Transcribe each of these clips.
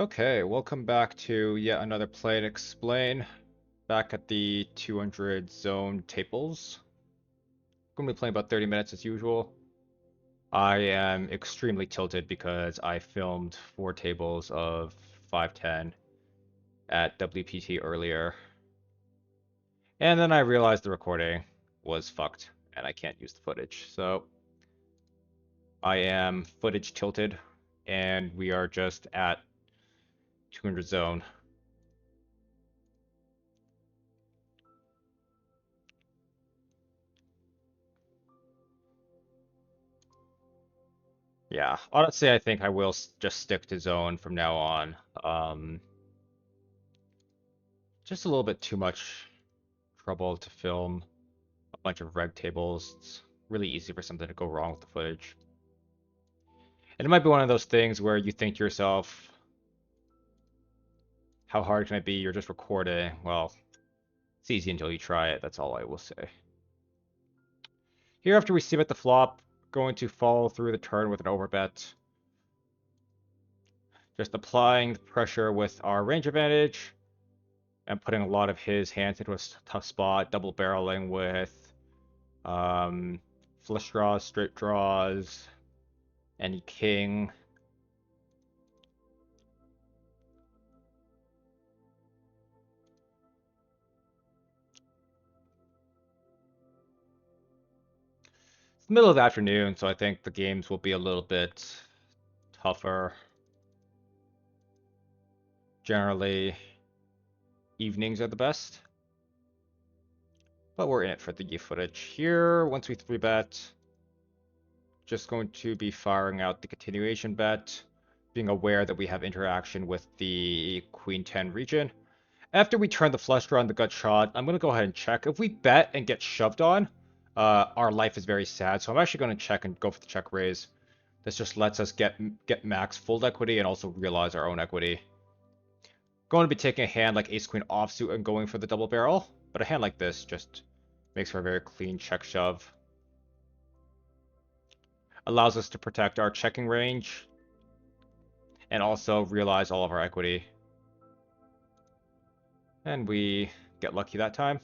Okay, welcome back to yet another Play and Explain. Back at the 200 zone tables. Gonna be playing about 30 minutes as usual. I am extremely tilted because I filmed 4 tables of 510 at WPT earlier. And then I realized the recording was fucked and I can't use the footage. So I am footage tilted and we are just at 200 zone. Yeah, honestly, I think I will just stick to zone from now on. Just a little bit too much trouble to film a bunch of reg tables. It's really easy for something to go wrong with the footage. And it might be one of those things where you think to yourself, how hard can it be? You're just recording. Well, it's easy until you try it. That's all I will say. Here, after we see bet the flop, going to follow through the turn with an overbet. Just applying the pressure with our range advantage and putting a lot of his hands into a tough spot, double barreling with flush draws, straight draws, any king. It's the middle of the afternoon, so I think the games will be a little bit tougher. Generally, evenings are the best. But we're in it for the footage here. Once we 3-bet, just going to be firing out the continuation bet, being aware that we have interaction with the Queen 10 region. After we turn the flush draw on the gut shot, I'm going to go ahead and check. If we bet and get shoved on, our life is very sad. So I'm actually going to check and go for the check raise. This just lets us get max full equity and also realize our own equity. Going to be taking a hand like ace queen offsuit and going for the double barrel, but a hand like this just makes for a very clean check shove. Allows us to protect our checking range and also realize all of our equity. And we get lucky that time.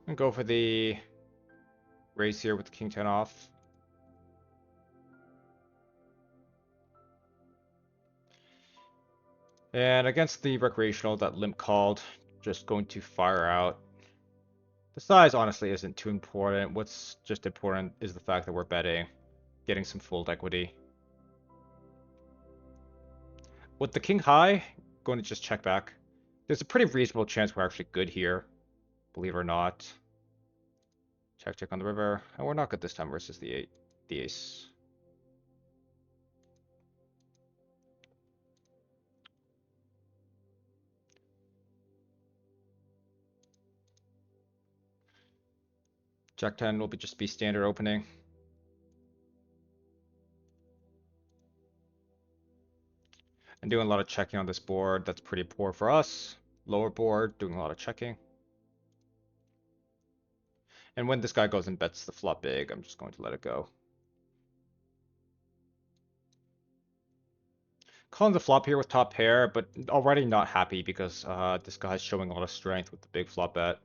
And go for the raise here with the king 10 off. And against the recreational that limp called, just going to fire out. The size honestly isn't too important. What's just important is the fact that we're betting, getting some fold equity. With the king high, going to just check back. There's a pretty reasonable chance we're actually good here, believe it or not. Check, check on the river. And we're not good this time versus the ace. Jack 10 will just be standard opening. And doing a lot of checking on this board. That's pretty poor for us. Lower board, doing a lot of checking. And when this guy goes and bets the flop big, I'm just going to let it go. Calling the flop here with top pair, but already not happy because this guy's showing a lot of strength with the big flop bet.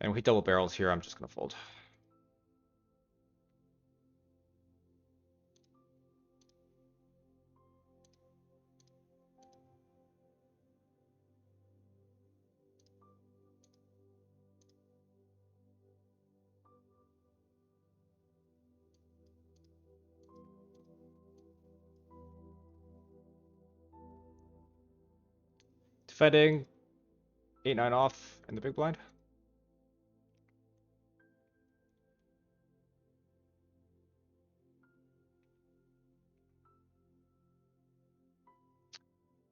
And if he double barrels here, I'm just going to fold. Defending 8-9 off in the big blind.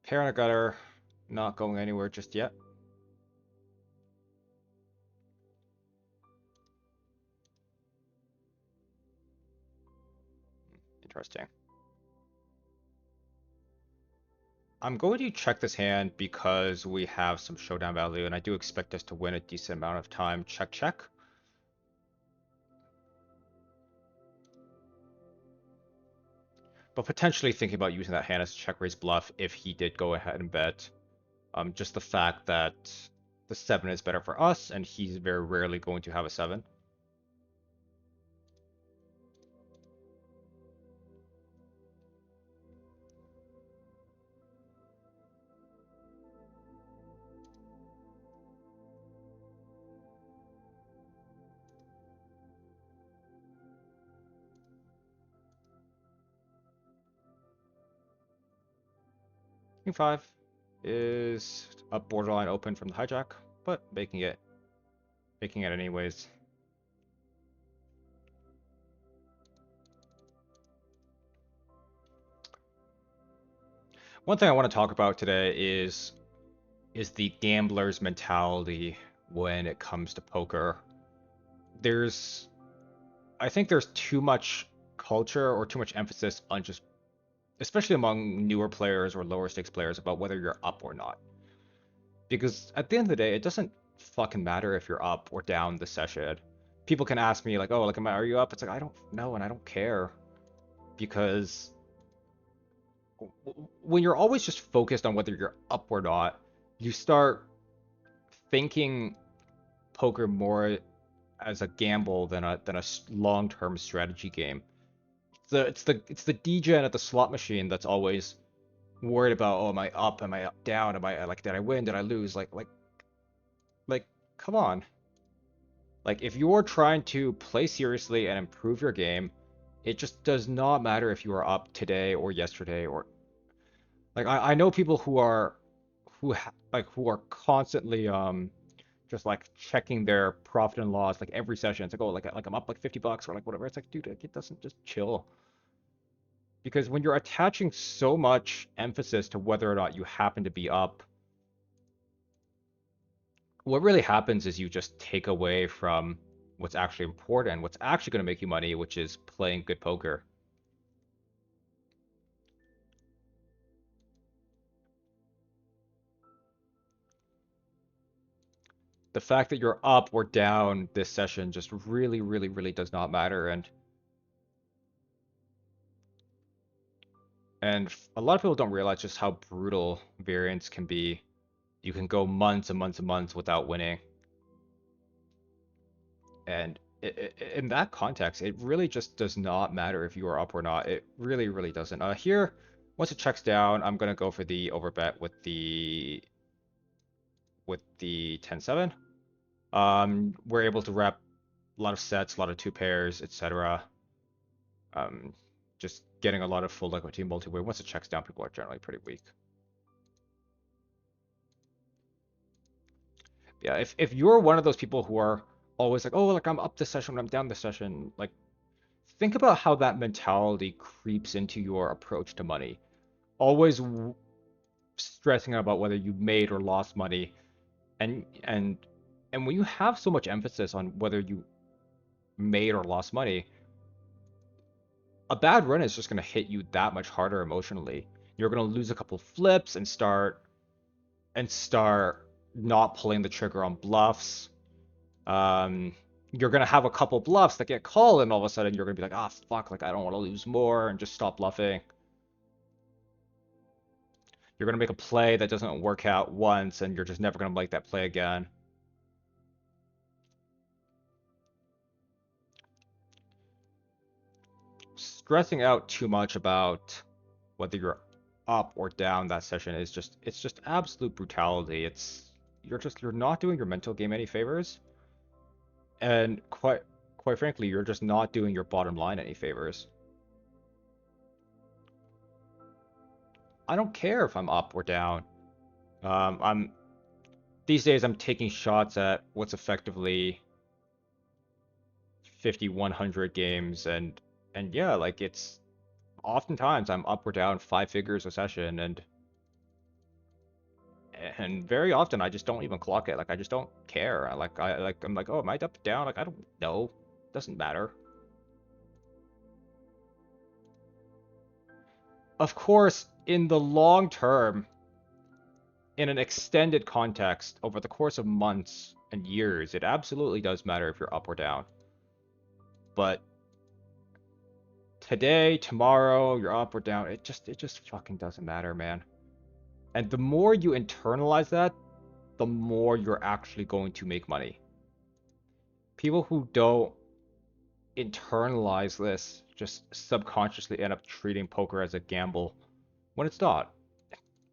Pair on a gutter, not going anywhere just yet. Interesting. I'm going to check this hand because we have some showdown value, and I do expect us to win a decent amount of time. Check, check. But potentially thinking about using that hand as a check raise bluff if he did go ahead and bet. Just the fact that the 7 is better for us, and he's very rarely going to have a 7. King 5 is a borderline open from the hijack, but making it anyways. One thing I want to talk about today is the gambler's mentality when it comes to poker. I think there's too much culture or too much emphasis on just, especially among newer players or lower stakes players, about whether you're up or not. Because at the end of the day, it doesn't fucking matter if you're up or down the session. People can ask me like, "Oh, like, are you up?" It's like I don't know, and I don't care, because when you're always just focused on whether you're up or not, you start thinking poker more as a gamble than a long-term strategy game. It's the degen at the slot machine that's always worried about, oh, am I up? Am I up, down? Am I like, did I win? Did I lose? Like, come on. Like, if you're trying to play seriously and improve your game, it just does not matter if you are up today or yesterday, or like I know people who are who are constantly just like checking their profit and loss like every session. It's like, oh, like I'm up like $50 or like whatever. It's like, dude, like, it doesn't, just chill. Because when you're attaching so much emphasis to whether or not you happen to be up, what really happens is you just take away from what's actually important, what's actually going to make you money, which is playing good poker. The fact that you're up or down this session just really, really, really does not matter. And a lot of people don't realize just how brutal variance can be. You can go months and months and months without winning. And in that context, it really just does not matter if you are up or not. It really, really doesn't. Here, once it checks down, I'm gonna go for the overbet with the 10-7. We're able to wrap a lot of sets, a lot of two pairs, etc. Just getting a lot of full equity multi-way. Once it checks down, people are generally pretty weak. Yeah, if you're one of those people who are always like, oh, like I'm up this session, I'm down this session, like think about how that mentality creeps into your approach to money. Always stressing about whether you made or lost money, and when you have so much emphasis on whether you made or lost money, a bad run is just going to hit you that much harder emotionally. You're going to lose a couple flips and start not pulling the trigger on bluffs. You're going to have a couple bluffs that get called, and all of a sudden you're going to be like, ah, fuck, like I don't want to lose more, and just stop bluffing. You're going to make a play that doesn't work out once, and you're just never going to make that play again. Stressing out too much about whether you're up or down that session is just absolute brutality. You're not doing your mental game any favors, and quite frankly, you're just not doing your bottom line any favors. I don't care if I'm up or down. I'm these days I'm taking shots at what's effectively 50, 100 games, and yeah, like it's oftentimes I'm up or down 5 figures a session, and And very often I just don't even clock it. Like I just don't care. I'm like, oh, am I up down? Like I don't know. Doesn't matter. Of course, in the long term, in an extended context, over the course of months and years, it absolutely does matter if you're up or down. But today, tomorrow, you're up or down, it just fucking doesn't matter, man. And the more you internalize that, the more you're actually going to make money. People who don't internalize this just subconsciously end up treating poker as a gamble when it's not.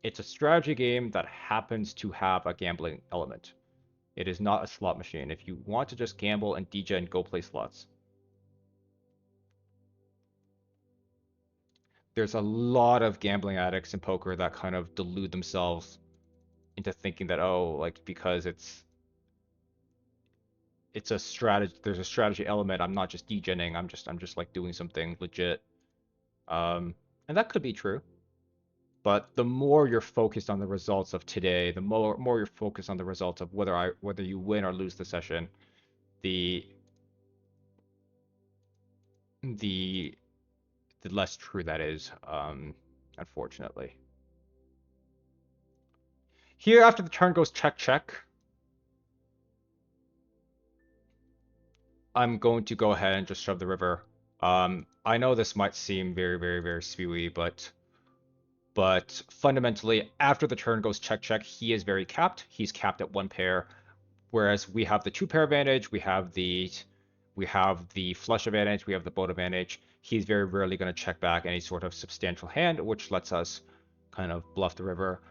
It's a strategy game that happens to have a gambling element. It is not a slot machine. If you want to just gamble and degen, go play slots. There's a lot of gambling addicts in poker that kind of delude themselves into thinking that, oh, like because it's a strategy, there's a strategy element. I'm not just degenning. I'm just like doing something legit. And that could be true. But the more you're focused on the results of today, the more you're focused on the results of whether you win or lose the session, the the the less true that is, unfortunately. Here, after the turn goes check check, I'm going to go ahead and just shove the river. I know this might seem very, very, very spewy, but fundamentally, after the turn goes check check, he is very capped. He's capped at one pair, whereas we have the two pair advantage, we have the flush advantage, we have the boat advantage. He's very rarely going to check back any sort of substantial hand, which lets us kind of bluff the river.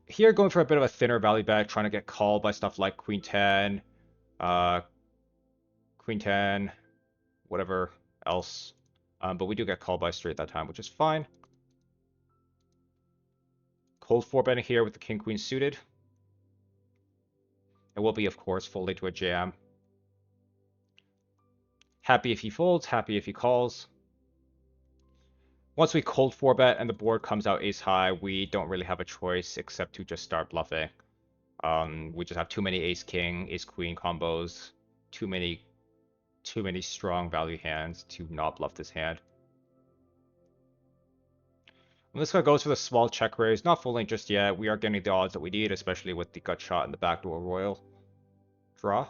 Here going for a bit of a thinner value bet, trying to get called by stuff like Queen 10, uh, Queen 10, whatever else. But we do get called by straight that time, which is fine. Cold 4-betting here with the King Queen suited. It will be, of course, folding to a jam. Happy if he folds, happy if he calls. Once we cold 4-bet and the board comes out ace high, we don't really have a choice except to just start bluffing. We just have too many ace king, ace queen combos, too many strong value hands to not bluff this hand. When this guy goes for the small check raise, not folding just yet. We are getting the odds that we need, especially with the gut shot and the backdoor royal draw.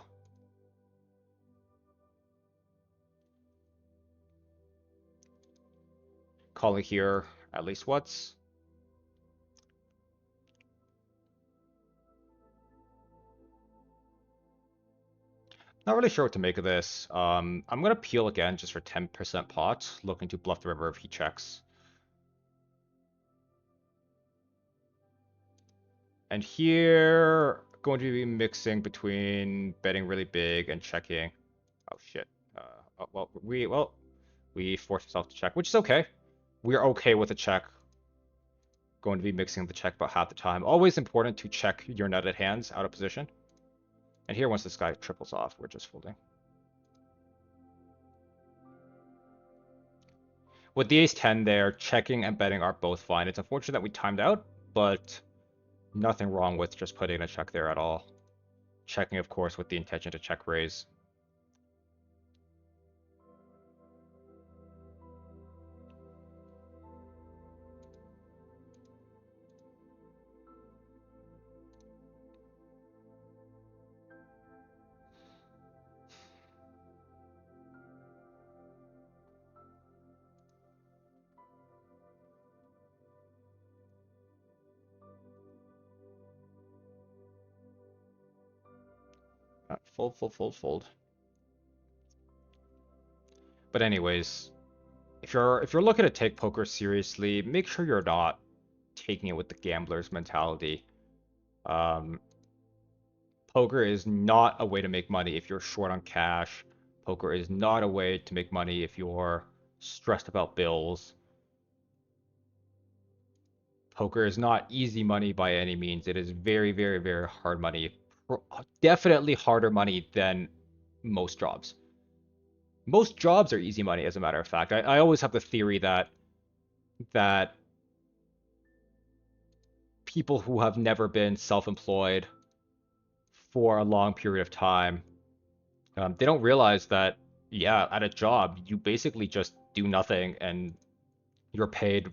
Calling here at least once. Not really sure what to make of this. I'm gonna peel again just for 10% pot, looking to bluff the river if he checks. And here, going to be mixing between betting really big and checking. Oh shit. We forced ourselves to check, which is okay. We're okay with a check. Going to be mixing the check about half the time. Always important to check your nutted hands out of position. And here, once this guy triples off, we're just folding. With the ace-10 there, checking and betting are both fine. It's unfortunate that we timed out, but nothing wrong with just putting a check there at all. Checking, of course, with the intention to check raise. Fold. But anyways, if you're looking to take poker seriously, make sure you're not taking it with the gambler's mentality. Poker is not a way to make money if you're short on cash. Poker is not a way to make money if you're stressed about bills. Poker is not easy money by any means. It is very, very, very hard money. Definitely harder money than most jobs. Most jobs are easy money, as a matter of fact. I always have the theory that people who have never been self-employed for a long period of time, they don't realize that, yeah, at a job, you basically just do nothing and you're paid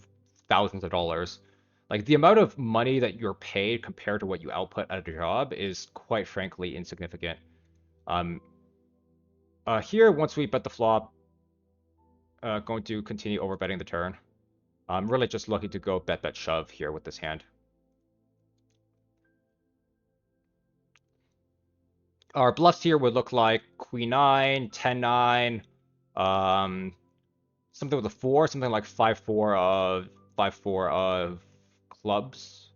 thousands of dollars. Like the amount of money that you're paid compared to what you output at a job is quite frankly insignificant. Um, Here, once we bet the flop, going to continue overbetting the turn. I'm really just looking to go bet bet shove here with this hand. Our bluffs here would look like queen 9, 10-9, um, something with a 4, something like 5-4 of clubs.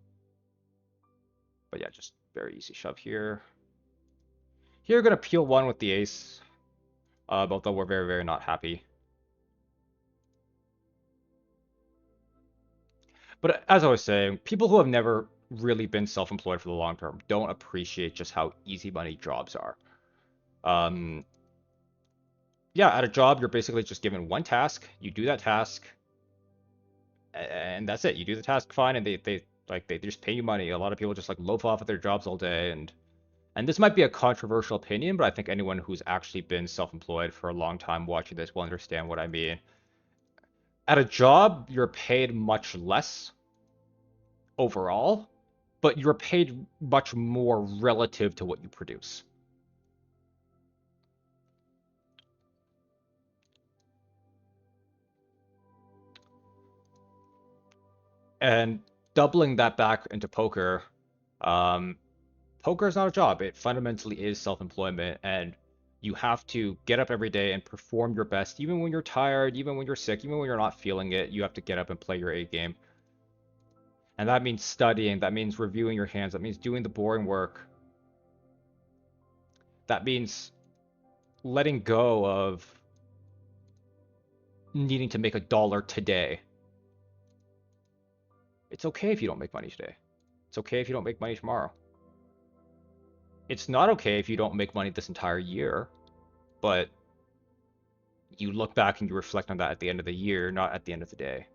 But yeah, just very easy shove here. Here, we're gonna peel 1 with the ace, although we're very, very not happy. But as I was saying, people who have never really been self-employed for the long term don't appreciate just how easy money jobs are. Um, yeah, at a job, you're basically just given one task. You do that task, and that's it. You do the task fine, and they just pay you money. A lot of people just like loaf off at their jobs all day, and this might be a controversial opinion, but I think anyone who's actually been self-employed for a long time watching this will understand what I mean. At a job, you're paid much less overall, but you're paid much more relative to what you produce. And doubling that back into poker, um, poker is not a job. It fundamentally is self-employment, and you have to get up every day and perform your best, even when you're tired, even when you're sick, even when you're not feeling it. You have to get up and play your A game. And that means studying, that means reviewing your hands, that means doing the boring work. That means letting go of needing to make $1 today. It's okay if you don't make money today. It's okay if you don't make money tomorrow. It's not okay if you don't make money this entire year, but you look back and you reflect on that at the end of the year, not at the end of the day.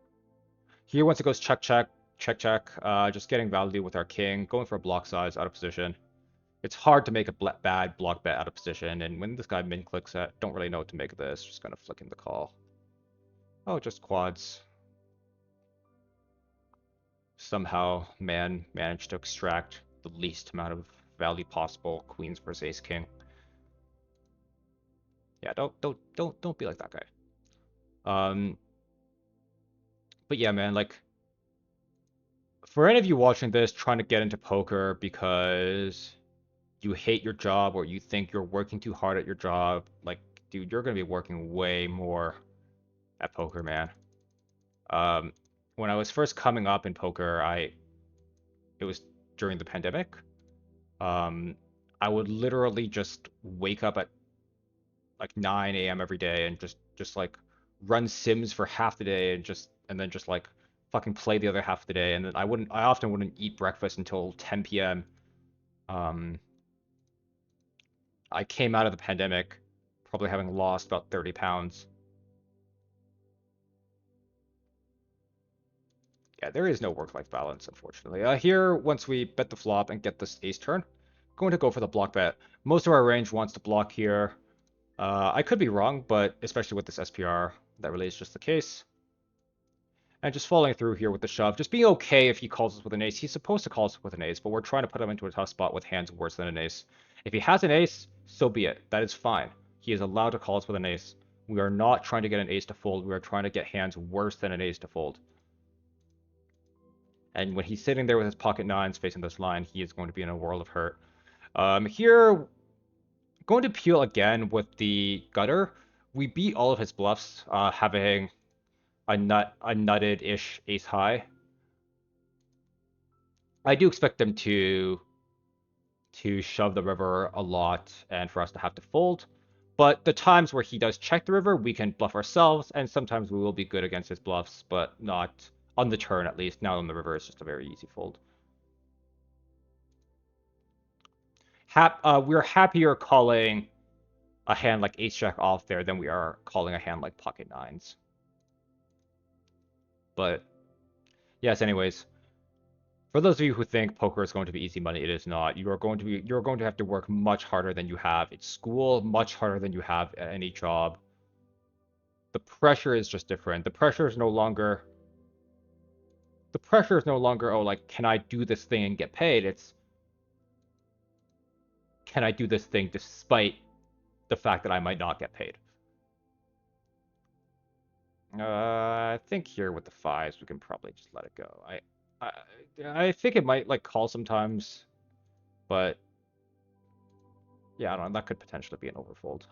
Here, once it goes check, check, check, check, just getting value with our king, going for a block size out of position. It's hard to make a bad block bet out of position, and when this guy min clicks at, don't really know what to make of this, just kind of flicking the call. Oh, just quads. Somehow man managed to extract the least amount of value possible, queens versus ace king. Yeah, don't be like that guy. But yeah, man, like for any of you watching this trying to get into poker because you hate your job or you think you're working too hard at your job, like, dude, you're gonna be working way more at poker, man. When I was first coming up in poker, it was during the pandemic. I would literally just wake up at like 9 a.m. every day and just like run Sims for half the day and then just like fucking play the other half of the day. And then I often wouldn't eat breakfast until 10 p.m. I came out of the pandemic probably having lost about 30 pounds. Yeah, there is no work-life balance, unfortunately. Here, once we bet the flop and get this ace turn, going to go for the block bet. Most of our range wants to block here. I could be wrong, but especially with this SPR, that really is just the case. And just following through here with the shove, just being okay if he calls us with an ace. He's supposed to call us with an ace, but we're trying to put him into a tough spot with hands worse than an ace. If he has an ace, so be it. That is fine. He is allowed to call us with an ace. We are not trying to get an ace to fold. We are trying to get hands worse than an ace to fold. And when he's sitting there with his pocket nines facing this line, he is going to be in a world of hurt. Here, going to peel again with the gutter. We beat all of his bluffs, having a nutted-ish ace high. I do expect them to shove the river a lot and for us to have to fold. But the times where he does check the river, we can bluff ourselves, and sometimes we will be good against his bluffs, but not on the turn at least. Now on the river, it's just a very easy fold. We're happier calling a hand like ace jack off there than we are calling a hand like pocket nines. But yes, anyways, For those of you who think poker is going to be easy money, it is not. You're going to have to work much harder than you have at school, much harder than you have at any job. The pressure is just different. The pressure is no longer, oh, like, can I do this thing and get paid? It's, can I do this thing despite the fact that I might not get paid? I think here with the fives, we can probably just let it go. I, I think it might like call sometimes, but yeah, I don't know. That could potentially be an overfold.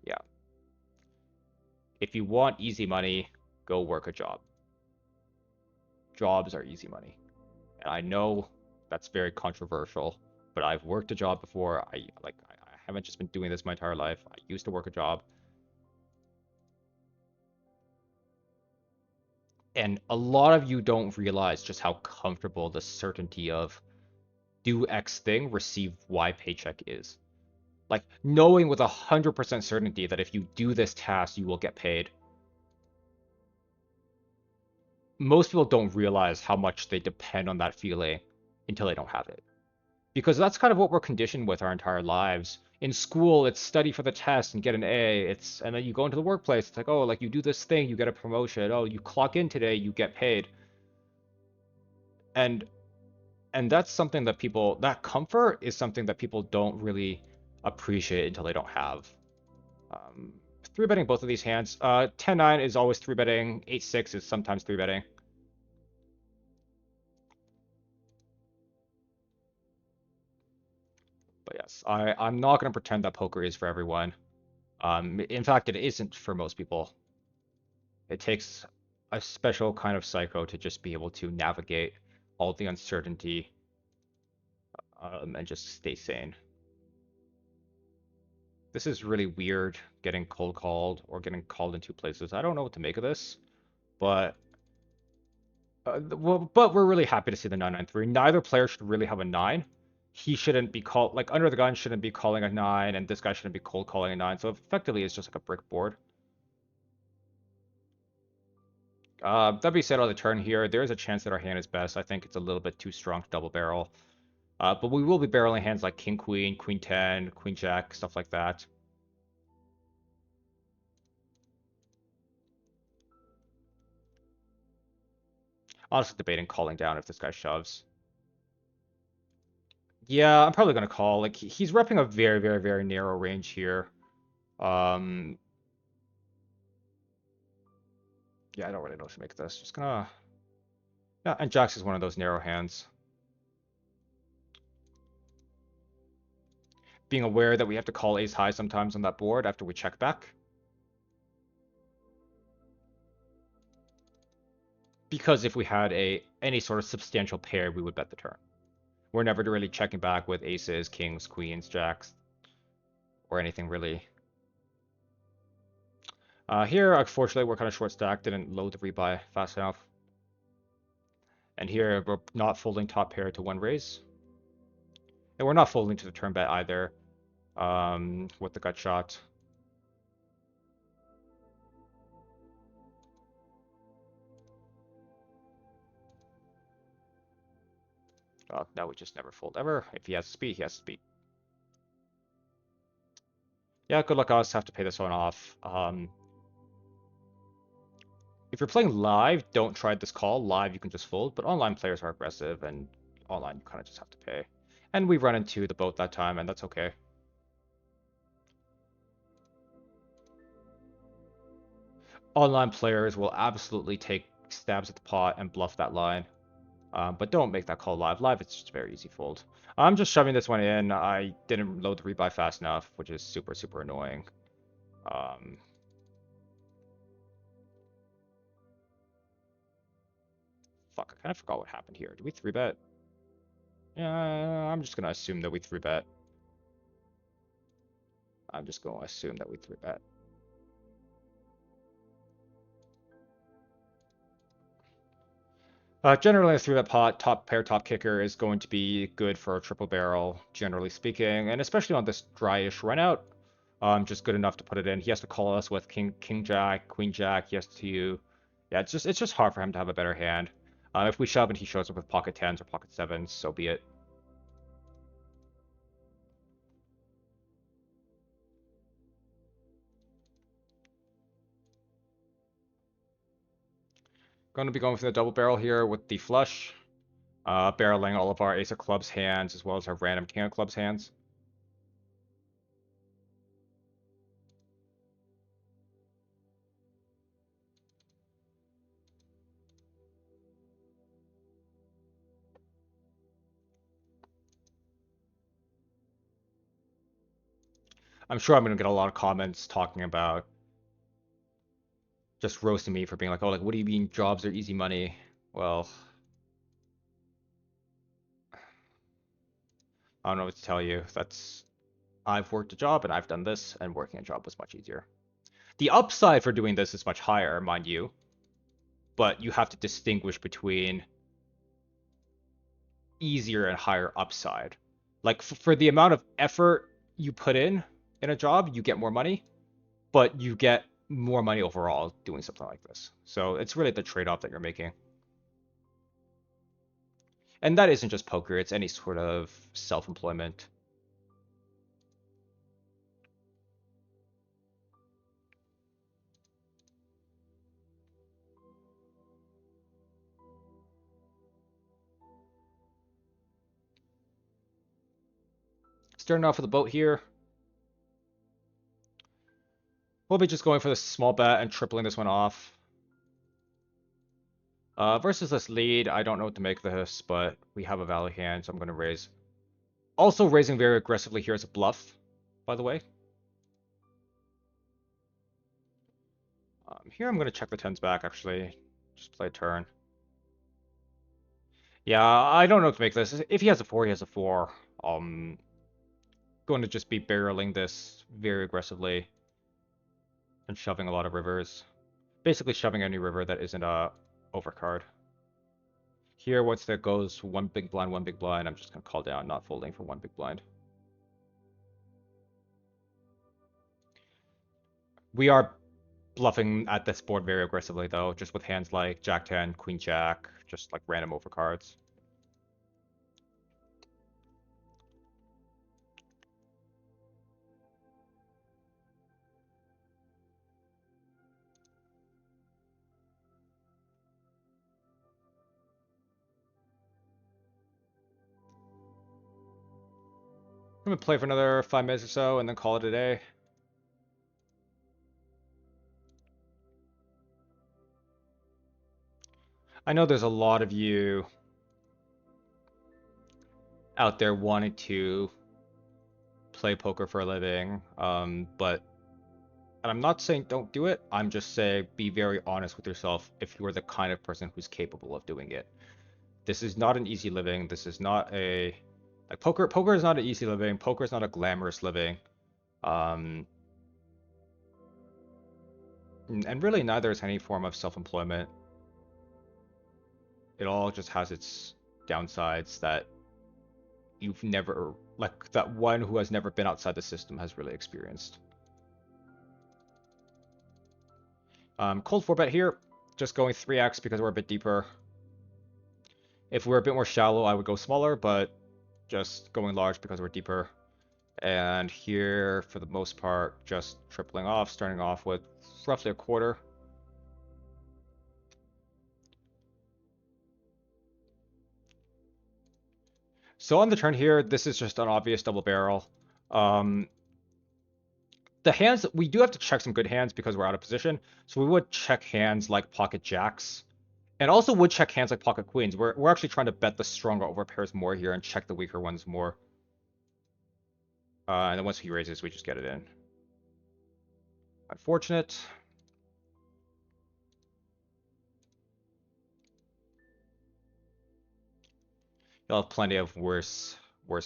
Yeah. If you want easy money, go work a job. Jobs are easy money. And I know that's very controversial, but I've worked a job before. I haven't just been doing this my entire life. I used to work a job. And a lot of you don't realize just how comfortable the certainty of do X thing, receive Y paycheck is. Like knowing with 100% certainty that if you do this task, you will get paid. Most people don't realize how much they depend on that feeling until they don't have it. Because that's kind of what we're conditioned with our entire lives. In school, it's study for the test and get an A. And then you go into the workplace, it's like, oh, like you do this thing, you get a promotion. Oh, you clock in today, you get paid. And that's something that that comfort is something that people don't really appreciate until they don't have. Um, Three betting both of these hands. 10-9 is always three betting. 8-6 is sometimes three betting. But yes, I'm not going to pretend that poker is for everyone. In fact, it isn't for most people. It takes a special kind of psycho to just be able to navigate all the uncertainty and just stay sane. This is really weird, getting cold called or getting called in two places. I don't know what to make of this, but but we're really happy to see the 993. Neither player should really have a 9. He shouldn't be called, like, under the gun shouldn't be calling a 9, and this guy shouldn't be cold calling a 9. So effectively, it's just like a brick board. That being said, on the turn here, there is a chance that our hand is best. I think it's a little bit too strong to double barrel. But we will be barreling hands like King Queen, Queen 10, Queen Jack, stuff like that. Honestly, debating calling down if this guy shoves. Yeah, I'm probably gonna call. Like he's repping a very, very, very narrow range here. Um, yeah, I don't really know what to make of this. Just gonna, yeah, and Jax is one of those narrow hands. Being aware that we have to call ace high sometimes on that board after we check back. Because if we had any sort of substantial pair, we would bet the turn. We're never really checking back with aces, kings, queens, jacks, or anything really. Here, unfortunately, we're kind of short stacked, didn't load the rebuy fast enough. And here, we're not folding top pair to one raise. And we're not folding to the turn bet either with the gut shot. Now we just never fold ever. If he has speed, he has speed. Yeah, good luck us. Have to pay this one off. If you're playing live, don't try this call. Live, you can just fold, but online players are aggressive, and online, you kind of just have to pay. And we run into the boat that time, and that's okay. Online players will absolutely take stabs at the pot and bluff that line. But don't make that call live. Live, it's just a very easy fold. I'm just shoving this one in. I didn't load the rebuy fast enough, which is super, super annoying. Fuck, I kind of forgot what happened here. Did we 3-bet? Yeah, I'm just going to assume that we 3-bet. I'm just going to assume that we 3-bet. Generally, a 3-bet pot, top pair, top kicker is going to be good for a triple barrel, generally speaking, and especially on this dryish run out. Just good enough to put it in. He has to call us with king jack, queen jack. He has to Yeah, it's just hard for him to have a better hand. If we shove and he shows up with pocket tens or pocket sevens, so be it. Going to be going for the double barrel here with the flush, barreling all of our ace of clubs hands as well as our random king of clubs hands. I'm sure I'm going to get a lot of comments talking about just roasting me for being like, oh, like, what do you mean jobs are easy money? Well, I don't know what to tell you. I've worked a job and I've done this, and working a job was much easier. The upside for doing this is much higher, mind you, but you have to distinguish between easier and higher upside. Like for the amount of effort you put in a job, you get more money, but you get more money overall doing something like this. So it's really the trade-off that you're making. And that isn't just poker, it's any sort of self-employment. Starting off with a boat here. We'll be just going for this small bet and tripling this one off. Versus this lead, I don't know what to make of this, but we have a value hand, so I'm going to raise. Also raising very aggressively here is a bluff, by the way. Here I'm going to check the tens back, actually. Just play a turn. Yeah, I don't know what to make of this. If he has a 4, he has a 4. Going to just be barreling this very aggressively and shoving a lot of rivers. Basically shoving any river that isn't a overcard. Here, once that goes one big blind, I'm just going to call down, not folding for one big blind. We are bluffing at this board very aggressively, though, just with hands like Jack 10, Queen Jack, just like random overcards. I'm going to play for another 5 minutes or so and then call it a day. I know there's a lot of you out there wanting to play poker for a living, but and I'm not saying don't do it. I'm just saying be very honest with yourself if you're the kind of person who's capable of doing it. This is not an easy living. This is not a like poker. Poker is not an easy living. Poker is not a glamorous living. And really neither is any form of self-employment. It all just has its downsides that you've never, like that one who has never been outside the system has really experienced. Cold 4-bet here, just going 3x because we're a bit deeper. If we're a bit more shallow, I would go smaller, but just going large because we're deeper. And here, for the most part, just tripling off, starting off with roughly a quarter. So on the turn here, this is just an obvious double barrel. The hands, we do have to check some good hands because we're out of position. So we would check hands like pocket jacks. And also would check hands like pocket queens. We're actually trying to bet the stronger overpairs more here and check the weaker ones more. And then once he raises, we just get it in. Unfortunate. You'll have plenty of worse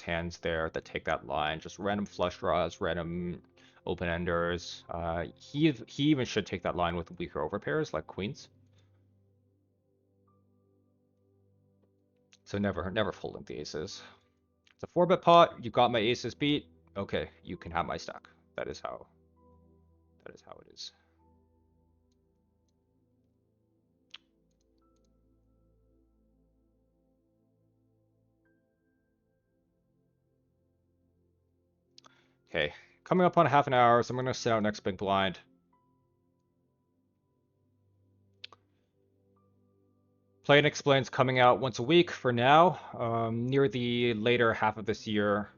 hands there that take that line. Just random flush draws, random open enders. He even should take that line with weaker overpairs like queens. So never folding the aces. It's a 4-bet pot. You got my aces beat. Okay, you can have my stack. That is how it is. Okay, coming up on half an hour, so I'm gonna set out next big blind. Play and Explain's coming out once a week for now. Near the later half of this year,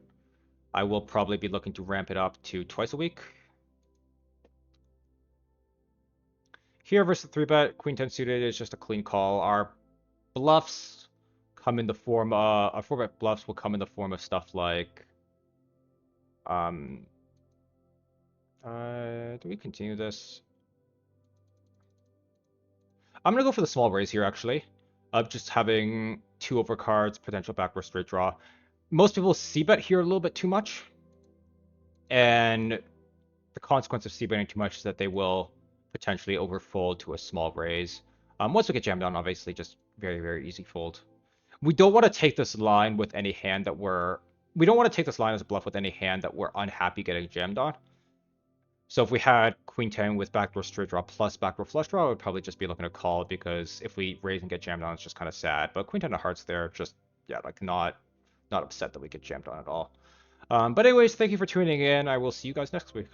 I will probably be looking to ramp it up to twice a week. Here versus 3-bet, Queen 10 suited is just a clean call. Our bluffs come in the form our 4-bet bluffs will come in the form of stuff like um do we continue this? I'm gonna go for the small raise here actually. Just having 2 overcards, potential backdoor straight draw. Most people c-bet here a little bit too much. And the consequence of c-betting too much is that they will potentially overfold to a small raise. Once we get jammed on, obviously just very, very easy fold. We don't want to take this line with any hand that we don't want to take this line as a bluff with any hand that we're unhappy getting jammed on. So if we had Queen 10 with backdoor straight draw plus backdoor flush draw, I would probably just be looking to call because if we raise and get jammed on, it's just kind of sad. But Queen 10 of hearts there, just, yeah, like not upset that we get jammed on at all. But anyways, thank you for tuning in. I will see you guys next week.